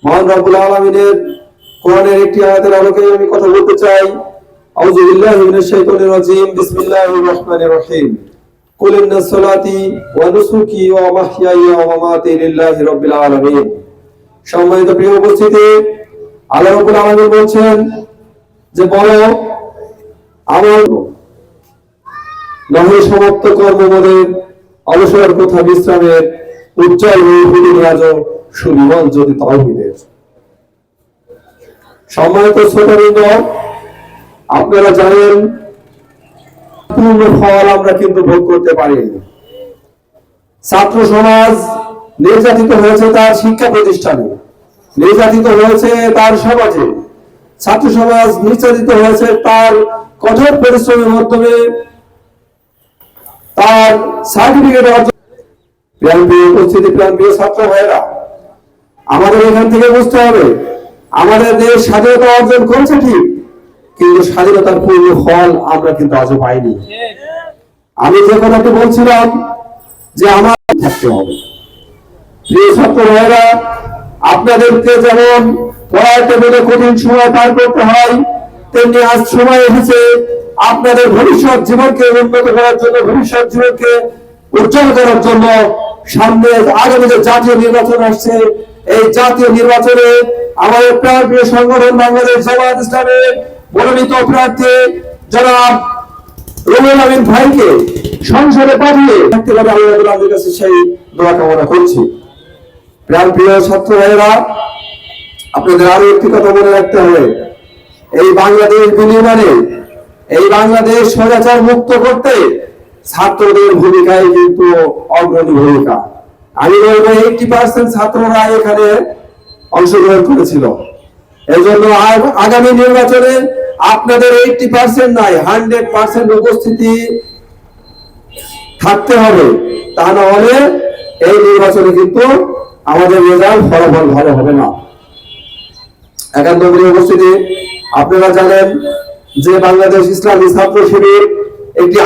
মহান রব্বুল আলামিনের কোরআনের একটি আয়াতের আলোকে আমি কথা বলতে চাই। আউযু বিল্লাহি মিনাশ শাইতানির রাজিম। বিসমিল্লাহির রহমানির রহিম। কুল ইন্না সলাতি ওয়া নুসুকি ওয়া মাহইয়ায়া ওয়া মামাতি লিল্লাহি রাব্বিল আলামিন। সম্মানিত প্রিয় উপস্থিতি, আল্লাহ রাব্বুল আলামিন বলছেন যে বলো আমার নহে সমাপ্ত কর্মমদের অবসর কথা বিশ্রামের উজ্জ্বল হয়ে ফুটে আজ সুবিমল যদি তাওহীদের। সম্মানিত শ্রোতাবৃন্দ, আপনারা জানেন পূর্ণ ফল আমরা কিন্তু ভোগ করতে পারিনি। ছাত্র সমাজ নির্যাতিত হয়েছে তার শিক্ষা প্রতিষ্ঠানে, নির্যাতিত হয়েছে তার সমাজে, ছাত্র সমাজ নির্যাতিত হয়েছে তার কঠোর পরিশ্রমের মাধ্যমে তার সার্টিফিকেট অর্জন। উপস্থিতি প্রিয় ছাত্র ভাইয়েরা, আমাদের এখান থেকে বুঝতে হবে আমাদের দেশ স্বাধীনতা অর্জন করেছে ঠিক, কিন্তু স্বাধীনতার পূর্ণ ফল আমরা কিন্তু আজও পাইনি। আমি যে কথাটি বলছিলাম যে আমার থাকতে হবে। প্রিয় ছাত্র ভাইয়েরা, আপনাদেরকে যেমন পড়ার টেবিলে কঠিন সময় পার করতে হয়, তেমনি আজ সময় এসেছে আপনাদের ভবিষ্যৎ জীবনকে উন্নত করার জন্য, ভবিষ্যৎ জীবনকে উজ্জ্বল করার জন্য। সামনে আগামী যে জাতীয় নির্বাচন আসছে, এই জাতীয় নির্বাচনে আমাদের প্রিয় সংগঠন বাংলাদেশ জামায়াত ইসলামের মনোনীত প্রার্থী জনাব রুহুল আমিন ভাইকে সংসদে পাঠিয়ে ব্যক্তিগত আল্লাহর কাছে সেই দোয়া কামনা করছি। প্রিয় ছাত্র ভাইয়েরা, আপনাদের আরো একটি কথা মনে রাখতে হবে, এই বাংলাদেশ বিনির্মাণে, এই বাংলাদেশ স্বৈরাচার মুক্ত করতে ছাত্রদের ভূমিকায় কিন্তু অগ্রণী ভূমিকা। আমি বলবো 80% ছাত্ররা এখানে অংশগ্রহণ করেছিল। এই জন্য আগামী নির্বাচনে আপনাদের 80% নয় 100% উপস্থিতি থাকতে হবে। তা না হলে এই নির্বাচনে কিন্তু আমাদের রেজাল্ট ফলাফল ভালো হবে না। একান্ত উপস্থিতি, আপনারা জানেন যে বাংলাদেশ ইসলামী ছাত্র শিবির একটি